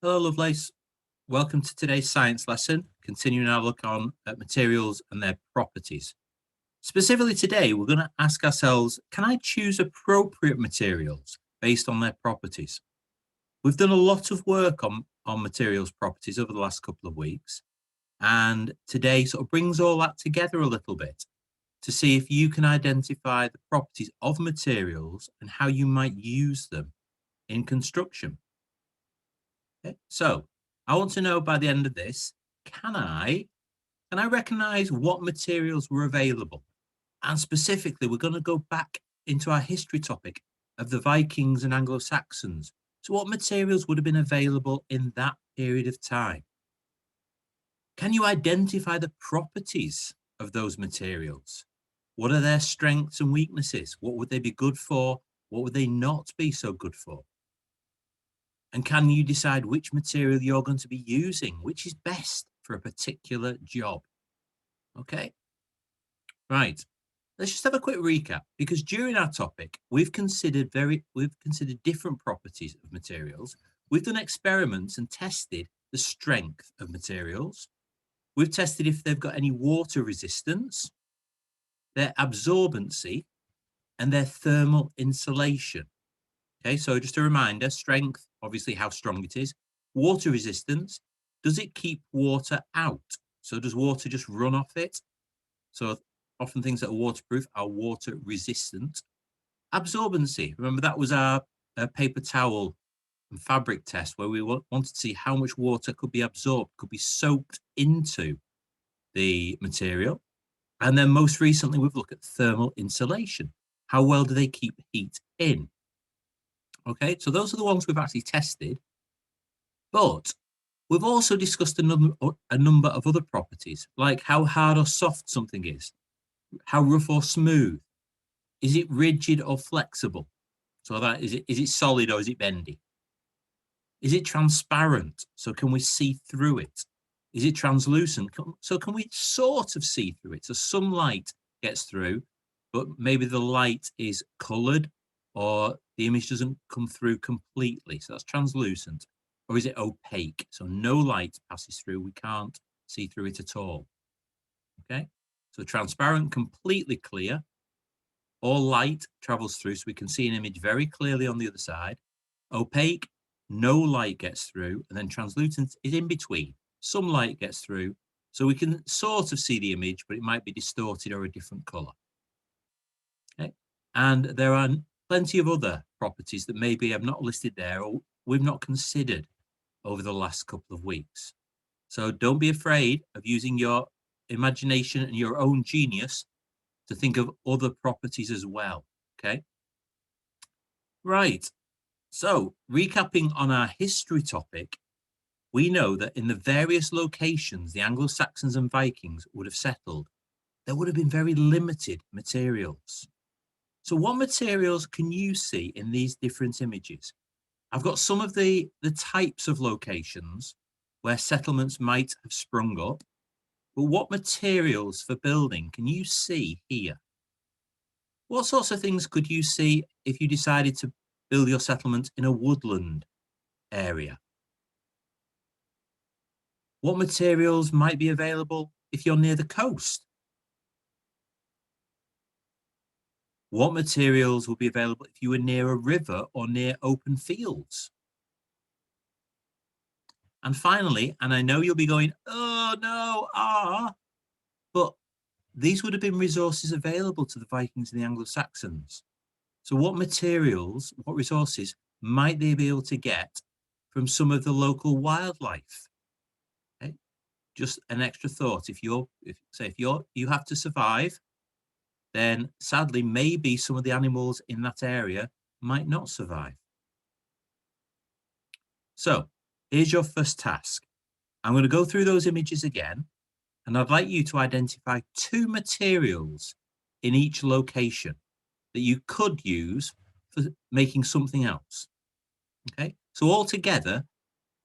Hello, Lovelace. Welcome to today's science lesson, continuing our look on at materials and their properties. Specifically today, we're going to ask ourselves, can I choose appropriate materials based on their properties? We've done a lot of work on materials properties over the last couple of weeks, and today sort of brings all that together a little bit to see if you can identify the properties of materials and how you might use them in construction. Okay, so I want to know by the end of this, can I recognize what materials were available? And specifically, we're going to go back into our history topic of the Vikings and Anglo-Saxons. So what materials would have been available in that period of time? Can you identify the properties of those materials? What are their strengths and weaknesses? What would they be good for? What would they not be so good for? And can you decide which material you're going to be using, which is best for a particular job? Okay, right. Let's just have a quick recap, because during our topic, we've considered different properties of materials. We've done experiments and tested the strength of materials. We've tested if they've got any water resistance, their absorbency, and their thermal insulation. Okay, so just a reminder, strength, obviously how strong it is. Water resistance, does it keep water out? So does water just run off it? So often things that are waterproof are water resistant. Absorbency, remember that was our paper towel and fabric test where we wanted to see how much water could be absorbed, could be soaked into the material. And then most recently, we've looked at thermal insulation. How well do they keep heat in? Okay, so those are the ones we've actually tested, but we've also discussed a number of other properties, like how hard or soft something is, how rough or smooth, is it rigid or flexible? So that is it solid or is it bendy? Is it transparent? So can we see through it? Is it translucent? So can we sort of see through it? So some light gets through, but maybe the light is colored or the image doesn't come through completely. So that's translucent. Or is it opaque? So no light passes through. We can't see through it at all. Okay. So transparent, completely clear. All light travels through, so we can see an image very clearly on the other side. Opaque, no light gets through. And then translucent is in between. Some light gets through, so we can sort of see the image, but it might be distorted or a different color. Okay. And there are plenty of other properties that maybe I've not listed there or we've not considered over the last couple of weeks. So don't be afraid of using your imagination and your own genius to think of other properties as well. Okay. Right. So recapping on our history topic, we know that in the various locations the Anglo-Saxons and Vikings would have settled, there would have been very limited materials. So what materials can you see in these different images? I've got some of the types of locations where settlements might have sprung up, but what materials for building can you see here? What sorts of things could you see if you decided to build your settlement in a woodland area? What materials might be available if you're near the coast? What materials will be available if you were near a river or near open fields? And finally, and I know you'll be going, oh no, but these would have been resources available to the Vikings and the Anglo-Saxons. So what materials, what resources might they be able to get from some of the local wildlife? Okay? Just an extra thought. If you have to survive, then sadly, maybe some of the animals in that area might not survive. So here's your first task. I'm going to go through those images again, and I'd like you to identify two materials in each location that you could use for making something else. Okay, so altogether,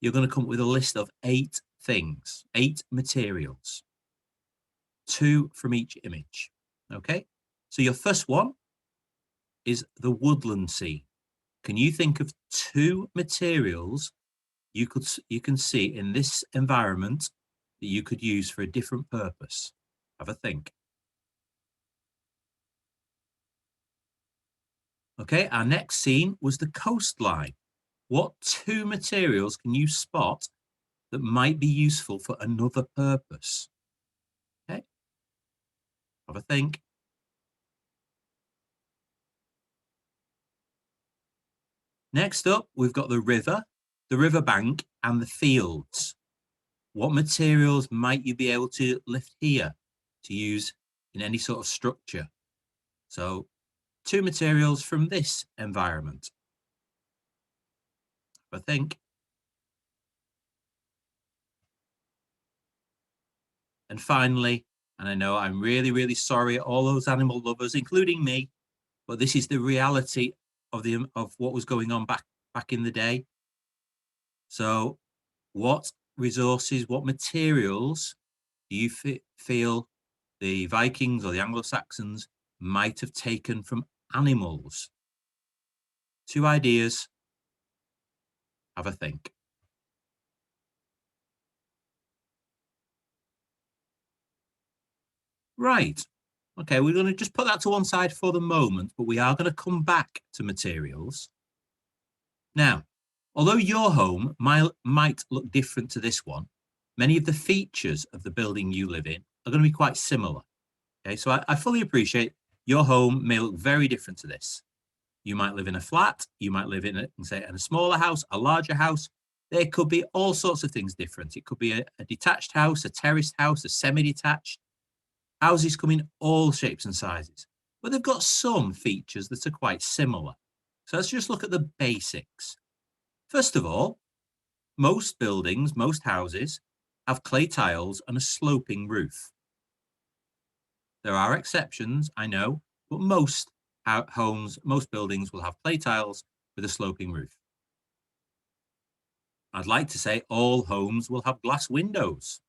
you're going to come up with a list of 8 things, 8 materials, 2 from each image. Okay, so your first one is the woodland scene. Can you think of 2 materials you can see in this environment that you could use for a different purpose? Have a think. Okay, our next scene was the coastline. What two materials can you spot that might be useful for another purpose? Okay, have a think. Next up, we've got the riverbank, and the fields. What materials might you be able to lift here to use in any sort of structure? So, two materials from this environment. I think. And finally, and I know I'm really, really sorry, all those animal lovers, including me, but this is the reality of what was going on back in the day. So, what resources, what materials do you feel the Vikings or the Anglo-Saxons might have taken from animals? Two ideas. Have a think. Right. Okay, we're going to just put that to one side for the moment, but we are going to come back to materials. Now, although your home might look different to this one, many of the features of the building you live in are going to be quite similar. Okay, so I fully appreciate your home may look very different to this. You might live in a flat, you might live in a smaller house, a larger house. There could be all sorts of things different. It could be a detached house, a terraced house, a semi-detached. Houses come in all shapes and sizes, but they've got some features that are quite similar. So let's just look at the basics. First of all, most buildings, most houses, have clay tiles and a sloping roof. There are exceptions, I know, but most homes, most buildings will have clay tiles with a sloping roof. I'd like to say all homes will have glass windows.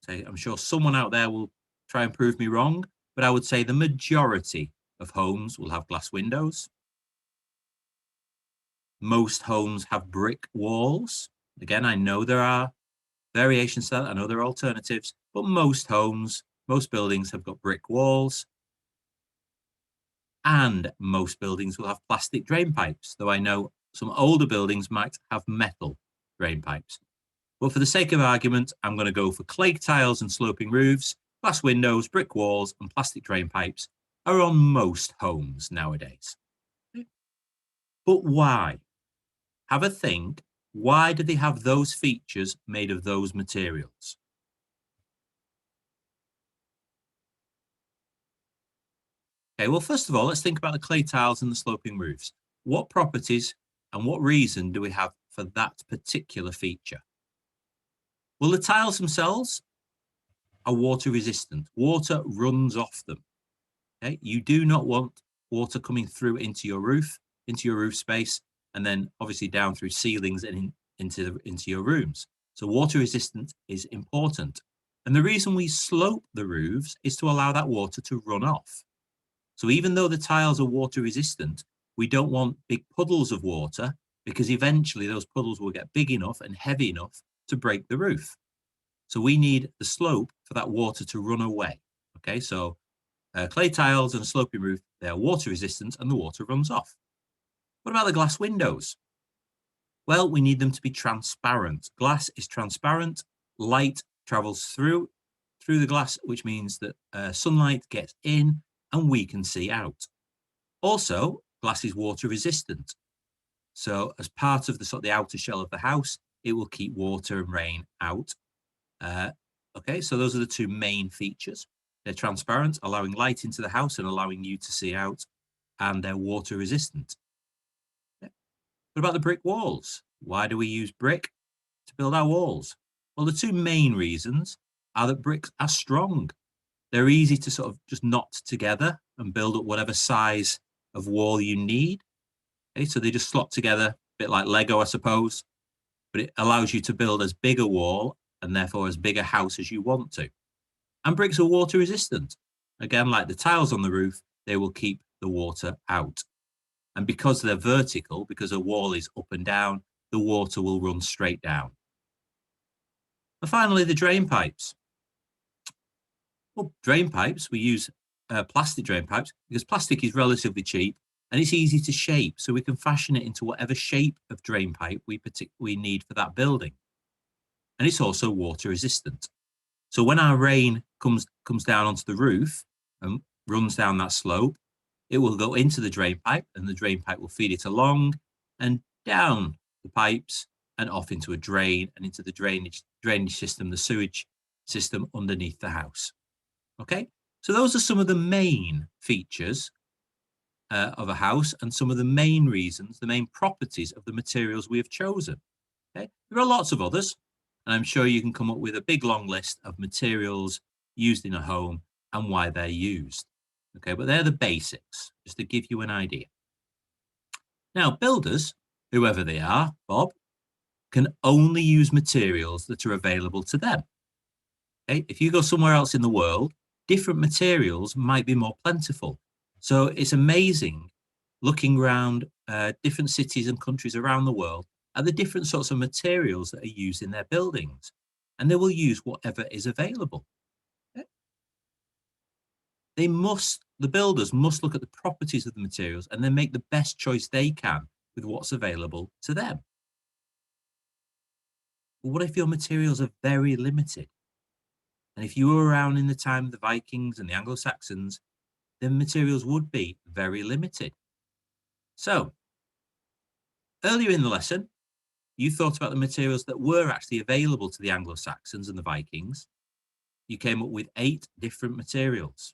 So I'm sure someone out there will try and prove me wrong, but I would say the majority of homes will have glass windows. Most homes have brick walls. Again, I know there are variations to that. I know there are alternatives, but most homes, most buildings have got brick walls. And most buildings will have plastic drain pipes, though I know some older buildings might have metal drain pipes. But for the sake of argument, I'm going to go for clay tiles and sloping roofs, glass windows, brick walls, and plastic drain pipes are on most homes nowadays. But why? Have a think. Why do they have those features made of those materials? Okay, well, first of all, let's think about the clay tiles and the sloping roofs. What properties and what reason do we have for that particular feature? Well, the tiles themselves are water resistant. Water runs off them. Okay, you do not want water coming through into your roof space, and then obviously down through ceilings and into your rooms. So water resistance is important. And the reason we slope the roofs is to allow that water to run off. So even though the tiles are water resistant, we don't want big puddles of water because eventually those puddles will get big enough and heavy enough to break the roof. So we need the slope for that water to run away. Okay, so clay tiles and a sloping roof, they are water resistant and the water runs off. What about the glass windows? Well, we need them to be transparent. Glass is transparent. Light travels through the glass, which means that sunlight gets in and we can see out. Also, glass is water resistant. So as part of the outer shell of the house, it will keep water and rain out. Okay, so those are the two main features. They're transparent, allowing light into the house and allowing you to see out, and they're water resistant. Yeah. What about the brick walls? Why do we use brick to build our walls? Well, the two main reasons are that bricks are strong. They're easy to sort of just knot together and build up whatever size of wall you need. Okay, so they just slot together, a bit like Lego, I suppose, but it allows you to build as big a wall and therefore as big a house as you want to. And bricks are water resistant. Again, like the tiles on the roof, they will keep the water out. And because they're vertical, because a wall is up and down, the water will run straight down. And finally, the drain pipes. Well, drain pipes, we use plastic drain pipes because plastic is relatively cheap and it's easy to shape, so we can fashion it into whatever shape of drain pipe we need for that building. And it's also water resistant. So when our rain comes down onto the roof and runs down that slope, it will go into the drain pipe and the drain pipe will feed it along and down the pipes and off into a drain and into the drainage system, the sewage system underneath the house. Okay, so those are some of the main features of a house and some of the main reasons, the main properties of the materials we have chosen. Okay, there are lots of others, and I'm sure you can come up with a big long list of materials used in a home and why they're used. Okay, but they're the basics, just to give you an idea. Now, builders, whoever they are, Bob, can only use materials that are available to them. Okay, if you go somewhere else in the world, different materials might be more plentiful. So it's amazing looking around different cities and countries around the world at the different sorts of materials that are used in their buildings. And they will use whatever is available. Okay? The builders must look at the properties of the materials and then make the best choice they can with what's available to them. But what if your materials are very limited? And if you were around in the time of the Vikings and the Anglo-Saxons, then materials would be very limited. So, earlier in the lesson, you thought about the materials that were actually available to the Anglo-Saxons and the Vikings. You came up with 8 different materials.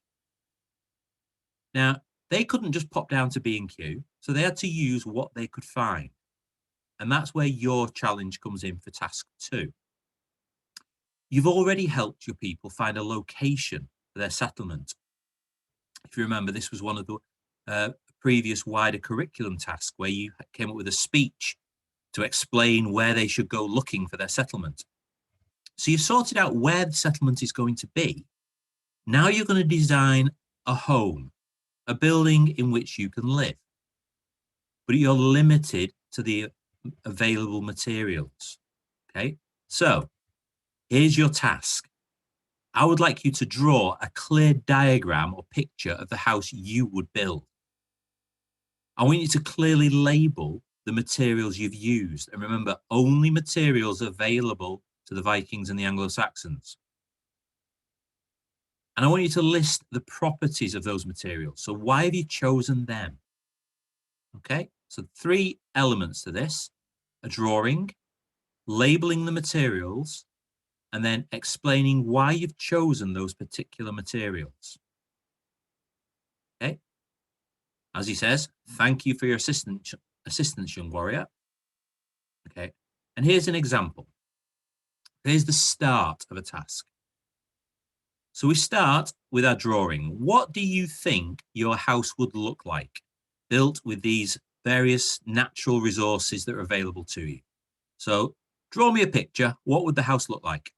Now, they couldn't just pop down to B&Q, so they had to use what they could find. And that's where your challenge comes in for task 2. You've already helped your people find a location for their settlement. If you remember, this was one of the previous wider curriculum tasks where you came up with a speech to explain where they should go looking for their settlement. So you've sorted out where the settlement is going to be. Now you're going to design a home, a building in which you can live. But you're limited to the available materials. Okay, so here's your task. I would like you to draw a clear diagram or picture of the house you would build. I want you to clearly label the materials you've used. And remember, only materials available to the Vikings and the Anglo-Saxons. And I want you to list the properties of those materials. So why have you chosen them? Okay, so 3 elements to this: a drawing, labeling the materials, and then explaining why you've chosen those particular materials. Okay. As he says, thank you for your assistance, young warrior. Okay. And here's an example. Here's the start of a task. So we start with our drawing. What do you think your house would look like, built with these various natural resources that are available to you? So draw me a picture. What would the house look like?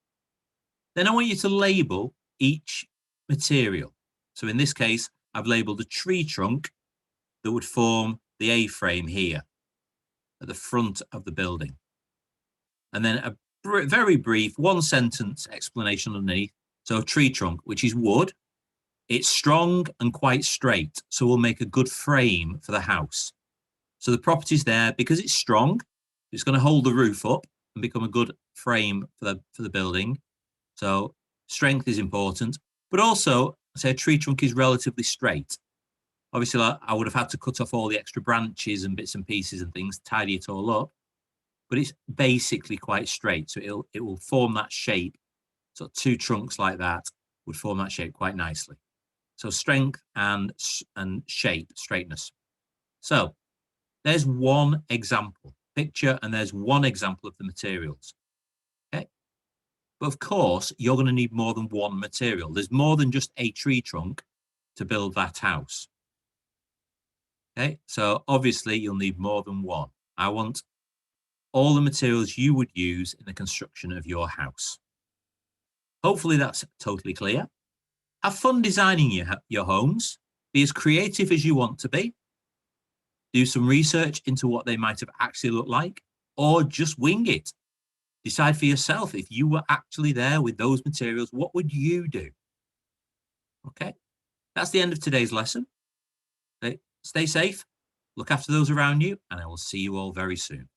Then I want you to label each material. So in this case, I've labeled a tree trunk that would form the A-frame here at the front of the building. And then a very brief 1-sentence explanation underneath. So a tree trunk, which is wood, it's strong and quite straight, so we'll make a good frame for the house. So the properties there, because it's strong, it's going to hold the roof up and become a good frame for the building. So strength is important, but also, say a tree trunk is relatively straight. Obviously, I would have had to cut off all the extra branches and bits and pieces and things, tidy it all up, but it's basically quite straight. So it will form that shape. So 2 trunks like that would form that shape quite nicely. So strength and shape, straightness. So there's one example picture, and there's one example of the materials. But of course, you're going to need more than one material. There's more than just a tree trunk to build that house. Okay, so obviously you'll need more than one. I want all the materials you would use in the construction of your house. Hopefully that's totally clear. Have fun designing your homes. Be as creative as you want to be. Do some research into what they might have actually looked like. or just wing it. Decide for yourself. If you were actually there with those materials, what would you do? Okay, that's the end of today's lesson. Okay, stay safe, look after those around you, and I will see you all very soon.